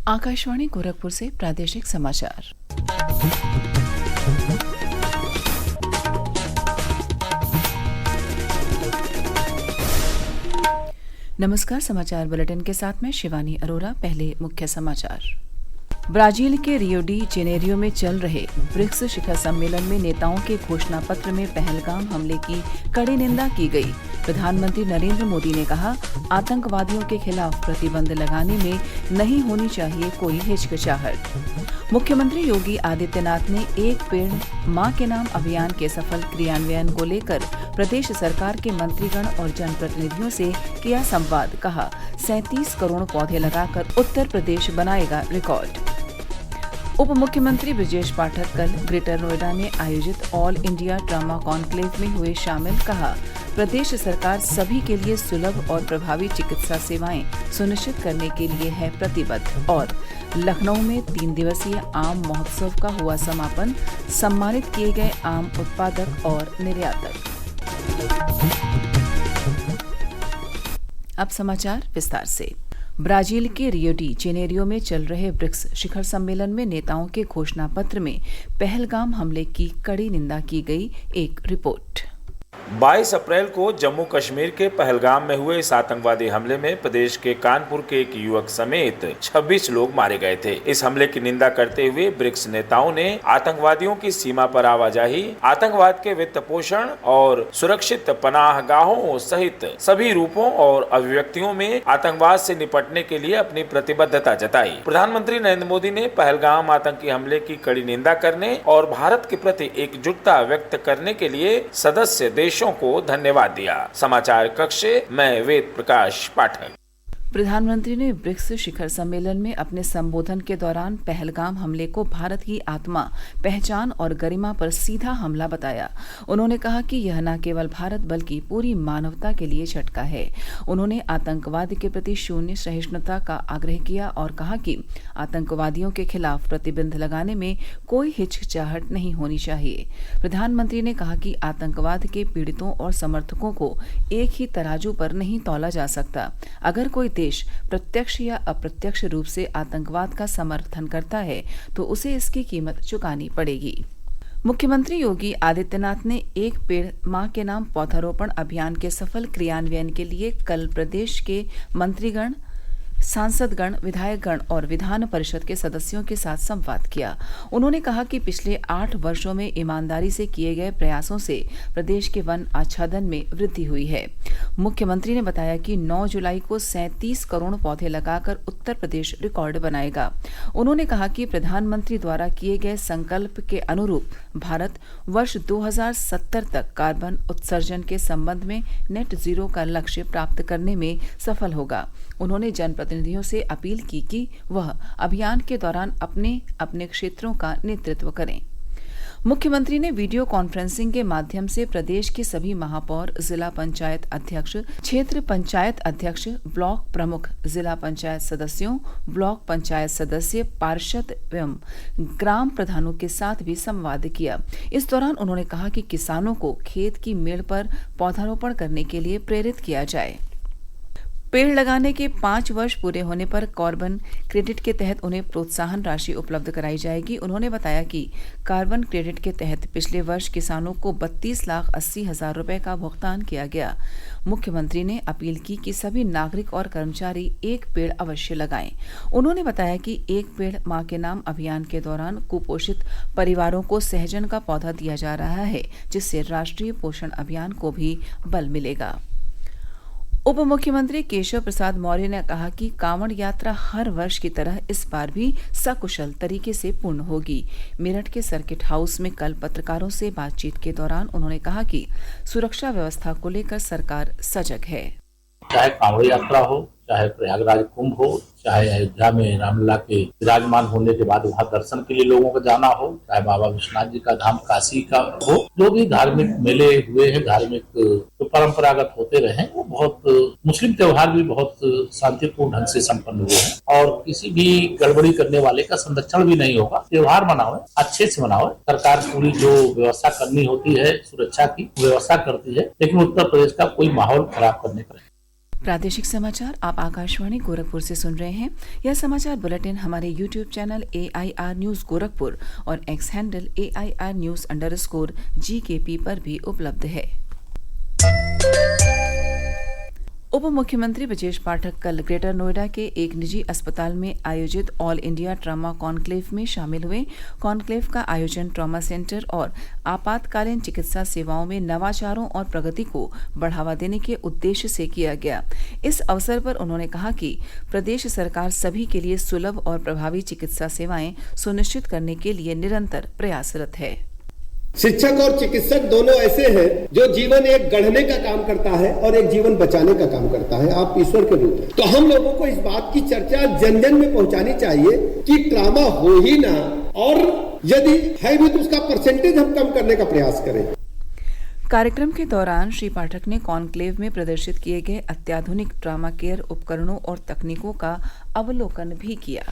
आकाशवाणी गोरखपुर से प्रादेशिक समाचार। नमस्कार, समाचार बुलेटिन के साथ मैं शिवानी अरोरा। पहले मुख्य समाचार। ब्राजील के रियो डी जेनेरियो में चल रहे ब्रिक्स शिखर सम्मेलन में नेताओं के घोषणा पत्र में पहलगाम हमले की कड़ी निंदा की गई। प्रधानमंत्री नरेंद्र मोदी ने कहा, आतंकवादियों के खिलाफ प्रतिबंध लगाने में नहीं होनी चाहिए कोई हिचकिचाहट। मुख्यमंत्री योगी आदित्यनाथ ने एक पेड़ मां के नाम अभियान के सफल क्रियान्वयन को लेकर प्रदेश सरकार के मंत्रीगण और जनप्रतिनिधियों से किया संवाद। कहा, 37 करोड़ पौधे लगाकर उत्तर प्रदेश बनाएगा रिकॉर्ड। उप मुख्यमंत्री ब्रजेश पाठक कल ग्रेटर नोएडा में आयोजित ऑल इंडिया ट्रामा कॉन्क्लेव में हुए शामिल। कहा, प्रदेश सरकार सभी के लिए सुलभ और प्रभावी चिकित्सा सेवाएं सुनिश्चित करने के लिए है प्रतिबद्ध। और लखनऊ में 3 दिवसीय आम महोत्सव का हुआ समापन। सम्मानित किए गए आम उत्पादक और निर्यातक। अब समाचार विस्तार से। ब्राजील के रियो डी जेनेरियो में चल रहे ब्रिक्स शिखर सम्मेलन में नेताओं के घोषणा पत्र में पहलगाम हमले की कड़ी निंदा की गई। एक रिपोर्ट। 22 अप्रैल को जम्मू कश्मीर के पहलगाम में हुए इस आतंकवादी हमले में प्रदेश के कानपुर के एक युवक समेत 26 लोग मारे गए थे। इस हमले की निंदा करते हुए ब्रिक्स नेताओं ने आतंकवादियों की सीमा पर आवाजाही, आतंकवाद के वित्त पोषण और सुरक्षित पनाहगाहों सहित सभी रूपों और अभिव्यक्तियों में आतंकवाद से निपटने के लिए अपनी प्रतिबद्धता जताई। प्रधानमंत्री नरेंद्र मोदी ने पहलगाम आतंकी हमले की कड़ी निंदा करने और भारत के प्रति एकजुटता व्यक्त करने के लिए सदस्य देशों को धन्यवाद दिया। समाचार कक्ष से मैं वेद प्रकाश पाठक। प्रधानमंत्री ने ब्रिक्स शिखर सम्मेलन में अपने संबोधन के दौरान पहलगाम हमले को भारत की आत्मा, पहचान और गरिमा पर सीधा हमला बताया। उन्होंने कहा कि यह न केवल भारत बल्कि पूरी मानवता के लिए झटका है। उन्होंने आतंकवाद के प्रति शून्य सहिष्णुता का आग्रह किया और कहा कि आतंकवादियों के खिलाफ प्रतिबंध लगाने में कोई हिचकिचाहट नहीं होनी चाहिए। प्रधानमंत्री ने कहा कि आतंकवाद के पीड़ितों और समर्थकों को एक ही तराजू पर नहीं तौला जा सकता। अगर कोई देश प्रत्यक्ष या अप्रत्यक्ष रूप से आतंकवाद का समर्थन करता है तो उसे इसकी कीमत चुकानी पड़ेगी। मुख्यमंत्री योगी आदित्यनाथ ने एक पेड़ मां के नाम पौधारोपण अभियान के सफल क्रियान्वयन के लिए कल प्रदेश के मंत्रीगण, सांसदगण, विधायकगण और विधान परिषद के सदस्यों के साथ संवाद किया। उन्होंने कहा कि पिछले 8 वर्षों में ईमानदारी से किए गए प्रयासों से प्रदेश के वन आच्छादन में वृद्धि हुई है। मुख्यमंत्री ने बताया कि 9 जुलाई को 37 करोड़ पौधे लगाकर उत्तर प्रदेश रिकॉर्ड बनाएगा। उन्होंने कहा कि प्रधानमंत्री द्वारा किए गए संकल्प के अनुरूप भारत वर्ष 2070 तक कार्बन उत्सर्जन के संबंध में नेट जीरो का लक्ष्य प्राप्त करने में सफल होगा। उन्होंने जनप्रतिनिधियों से अपील की कि वह अभियान के दौरान अपने अपने क्षेत्रों का नेतृत्व करें। मुख्यमंत्री ने वीडियो कॉन्फ्रेंसिंग के माध्यम से प्रदेश के सभी महापौर, जिला पंचायत अध्यक्ष, क्षेत्र पंचायत अध्यक्ष, ब्लॉक प्रमुख, जिला पंचायत सदस्यों, ब्लॉक पंचायत सदस्य, पार्षद एवं ग्राम प्रधानों के साथ भी संवाद किया। इस दौरान उन्होंने कहा कि किसानों को खेत की मेड़ पर पौधारोपण करने के लिए प्रेरित किया जाए। पेड़ लगाने के 5 वर्ष पूरे होने पर कार्बन क्रेडिट के तहत उन्हें प्रोत्साहन राशि उपलब्ध कराई जाएगी। उन्होंने बताया कि कार्बन क्रेडिट के तहत पिछले वर्ष किसानों को 32,80,000 रुपए का भुगतान किया गया। मुख्यमंत्री ने अपील की कि सभी नागरिक और कर्मचारी एक पेड़ अवश्य लगाएं। उन्होंने बताया कि एक पेड़ मां के नाम अभियान के दौरान कुपोषित परिवारों को सहजन का पौधा दिया जा रहा है, जिससे राष्ट्रीय पोषण अभियान को भी बल मिलेगा। उप मुख्यमंत्री केशव प्रसाद मौर्य ने कहा कि कांवड़ यात्रा हर वर्ष की तरह इस बार भी सकुशल तरीके से पूर्ण होगी। मेरठ के सर्किट हाउस में कल पत्रकारों से बातचीत के दौरान उन्होंने कहा कि सुरक्षा व्यवस्था को लेकर सरकार सजग है। चाहे कांवड़ यात्रा हो, चाहे प्रयागराज कुंभ हो, चाहे अयोध्या में रामलला के विराजमान होने के बाद वहाँ दर्शन के लिए लोगों को जाना हो, चाहे बाबा विश्वनाथ जी का धाम काशी का हो, जो भी धार्मिक मेले हुए हैं, धार्मिक जो परंपरागत होते रहे, वो बहुत मुस्लिम त्योहार भी बहुत शांतिपूर्ण ढंग से संपन्न हुए हैं और किसी भी गड़बड़ी करने वाले का संरक्षण भी नहीं होगा। त्योहार मनाओ, अच्छे से मनाओ। सरकार पूरी जो व्यवस्था करनी होती है सुरक्षा की व्यवस्था करती है, लेकिन उत्तर प्रदेश का कोई माहौल खराब करने का। प्रादेशिक समाचार आप आकाशवाणी गोरखपुर से सुन रहे हैं। यह समाचार बुलेटिन हमारे YouTube channel AIR news Gorakhpur और एक्स हैंडल AIR news_GKP पर भी उपलब्ध है। उप मुख्यमंत्री ब्रजेश पाठक कल ग्रेटर नोएडा के एक निजी अस्पताल में आयोजित ऑल इंडिया ट्रॉमा कॉन्क्लेव में शामिल हुए। कॉन्क्लेव का आयोजन ट्रॉमा सेंटर और आपातकालीन चिकित्सा सेवाओं में नवाचारों और प्रगति को बढ़ावा देने के उद्देश्य से किया गया। इस अवसर पर उन्होंने कहा कि प्रदेश सरकार सभी के लिए सुलभ और प्रभावी चिकित्सा सेवाएं सुनिश्चित करने के लिए निरंतर प्रयासरत है। शिक्षक और चिकित्सक दोनों ऐसे हैं जो जीवन एक गढ़ने का काम करता है और एक जीवन बचाने का काम करता है। आप ईश्वर के रूप हैं, तो हम लोगों को इस बात की चर्चा जन जन में पहुंचानी चाहिए कि ट्रॉमा हो ही ना, और यदि है भी तो उसका परसेंटेज हम कम करने का प्रयास करें। कार्यक्रम के दौरान श्री पाठक ने कॉन्क्लेव में प्रदर्शित किए गए अत्याधुनिक ट्रॉमा केयर उपकरणों और तकनीकों का अवलोकन भी किया।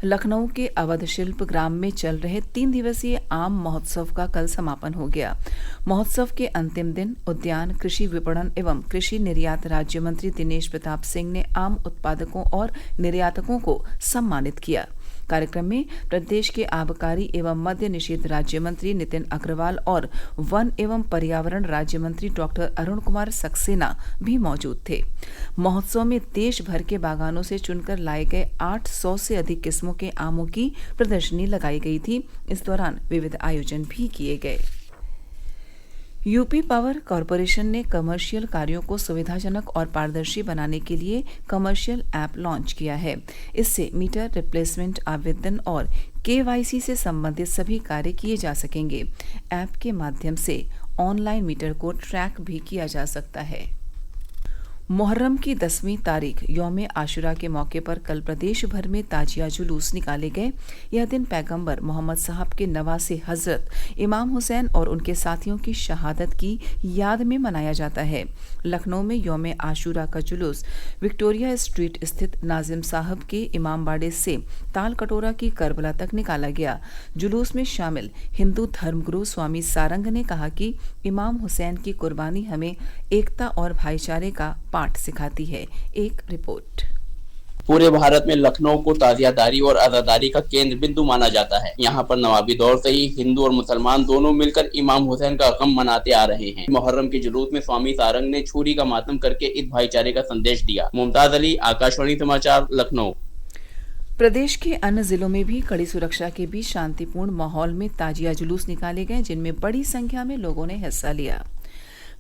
लखनऊ के अवध शिल्प ग्राम में चल रहे 3 दिवसीय आम महोत्सव का कल समापन हो गया। महोत्सव के अंतिम दिन उद्यान, कृषि विपणन एवं कृषि निर्यात राज्य मंत्री दिनेश प्रताप सिंह ने आम उत्पादकों और निर्यातकों को सम्मानित किया। कार्यक्रम में प्रदेश के आबकारी एवं मद्य निषेध राज्य मंत्री नितिन अग्रवाल और वन एवं पर्यावरण राज्य मंत्री डॉक्टर अरुण कुमार सक्सेना भी मौजूद थे। महोत्सव में देश भर के बागानों से चुनकर लाए गए 800 से अधिक किस्मों के आमों की प्रदर्शनी लगाई गई थी। इस दौरान विविध आयोजन भी किए गए। यूपी पावर कॉरपोरेशन ने कमर्शियल कार्यों को सुविधाजनक और पारदर्शी बनाने के लिए कमर्शियल ऐप लॉन्च किया है। इससे मीटर रिप्लेसमेंट, आवेदन और KYC से संबंधित सभी कार्य किए जा सकेंगे। ऐप के माध्यम से ऑनलाइन मीटर को ट्रैक भी किया जा सकता है। मुहर्रम की 10वीं तारीख यौम आशुरा के मौके पर कल प्रदेश भर में ताजिया जुलूस निकाले गए। यह दिन पैगंबर मोहम्मद साहब के नवासे हजरत इमाम हुसैन और उनके साथियों की शहादत की याद में मनाया जाता है। लखनऊ में यौम आशुरा का जुलूस विक्टोरिया स्ट्रीट स्थित नाजिम साहब के इमामबाड़े से ताल कटोरा की करबला तक निकाला गया। जुलूस में शामिल हिंदू धर्मगुरु स्वामी सारंग ने कहा कि इमाम हुसैन की कुर्बानी हमें एकता और भाईचारे का पाठ सिखाती है। एक रिपोर्ट। पूरे भारत में लखनऊ को ताजियादारी और अज़ादारी का केंद्र बिंदु माना जाता है। यहाँ पर नवाबी दौर से ही हिंदू और मुसलमान दोनों मिलकर इमाम हुसैन का गम मनाते आ रहे हैं। मुहर्रम के जुलूस में स्वामी सारंग ने छुरी का मातम करके इस भाईचारे का संदेश दिया। मुमताज अली, आकाशवाणी समाचार, लखनऊ। प्रदेश के अन्य जिलों में भी कड़ी सुरक्षा के बीच शांतिपूर्ण माहौल में ताजिया जुलूस निकाले गए, जिनमें बड़ी संख्या में लोगों ने हिस्सा लिया।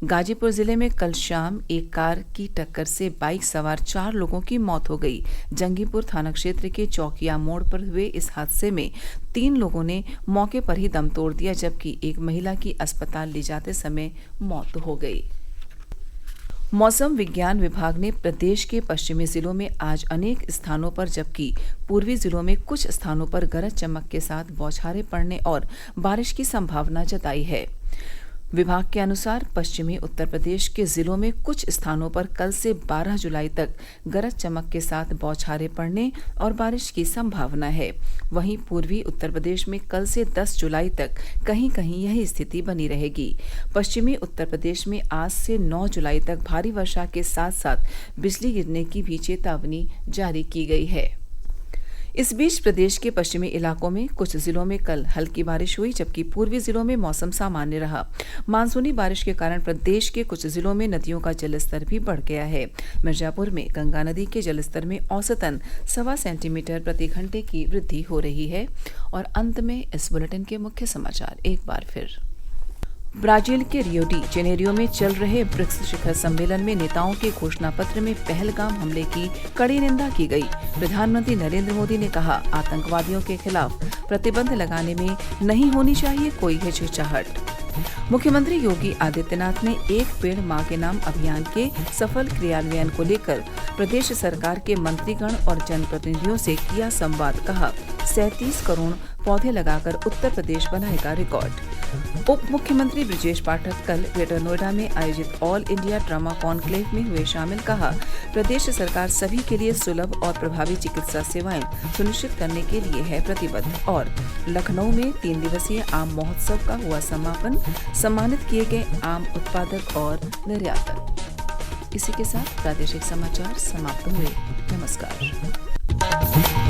गाजीपुर जिले में कल शाम एक कार की टक्कर से बाइक सवार 4 लोगों की मौत हो गई। जंगीपुर थाना क्षेत्र के चौकिया मोड़ पर हुए इस हादसे में 3 लोगों ने मौके पर ही दम तोड़ दिया, जबकि एक महिला की अस्पताल ले जाते समय मौत हो गई। मौसम विज्ञान विभाग ने प्रदेश के पश्चिमी जिलों में आज अनेक स्थानों पर जबकि पूर्वी जिलों में कुछ स्थानों पर गरज चमक के साथ बौछारें पड़ने और बारिश की संभावना जताई है। विभाग के अनुसार पश्चिमी उत्तर प्रदेश के जिलों में कुछ स्थानों पर कल से 12 जुलाई तक गरज चमक के साथ बौछारें पड़ने और बारिश की संभावना है। वहीं पूर्वी उत्तर प्रदेश में कल से 10 जुलाई तक कहीं कहीं यही स्थिति बनी रहेगी। पश्चिमी उत्तर प्रदेश में आज से 9 जुलाई तक भारी वर्षा के साथ साथ बिजली गिरने की भी चेतावनी जारी की गई है। इस बीच प्रदेश के पश्चिमी इलाकों में कुछ जिलों में कल हल्की बारिश हुई, जबकि पूर्वी जिलों में मौसम सामान्य रहा। मानसूनी बारिश के कारण प्रदेश के कुछ जिलों में नदियों का जलस्तर भी बढ़ गया है। मिर्जापुर में गंगा नदी के जलस्तर में औसतन 1.25 सेंटीमीटर प्रति घंटे की वृद्धि हो रही है। और अंत में इस बुलेटिन के मुख्य समाचार एक बार फिर। ब्राजील के रियो डी जेनेरियो में चल रहे ब्रिक्स शिखर सम्मेलन में नेताओं के घोषणा पत्र में पहलगाम हमले की कड़ी निंदा की गई। प्रधानमंत्री नरेंद्र मोदी ने कहा, आतंकवादियों के खिलाफ प्रतिबंध लगाने में नहीं होनी चाहिए कोई हिचकिचाहट। मुख्यमंत्री योगी आदित्यनाथ ने एक पेड़ मां के नाम अभियान के सफल क्रियान्वयन को लेकर प्रदेश सरकार के मंत्रीगण और जनप्रतिनिधियों से किया संवाद। कहा, 37 करोड़ पौधे लगाकर उत्तर प्रदेश बनाएगा रिकॉर्ड। उप मुख्यमंत्री ब्रजेश पाठक कल ग्रेटर नोएडा में आयोजित ऑल इंडिया ट्रॉमा कॉन्क्लेव में हुए शामिल। कहा, प्रदेश सरकार सभी के लिए सुलभ और प्रभावी चिकित्सा सेवाएं सुनिश्चित करने के लिए है प्रतिबद्ध। और लखनऊ में 3 दिवसीय आम महोत्सव का हुआ समापन। सम्मानित किए गए आम उत्पादक और निर्यातक। इसी के साथ प्रादेशिक समाचार समाप्त हुए। नमस्कार।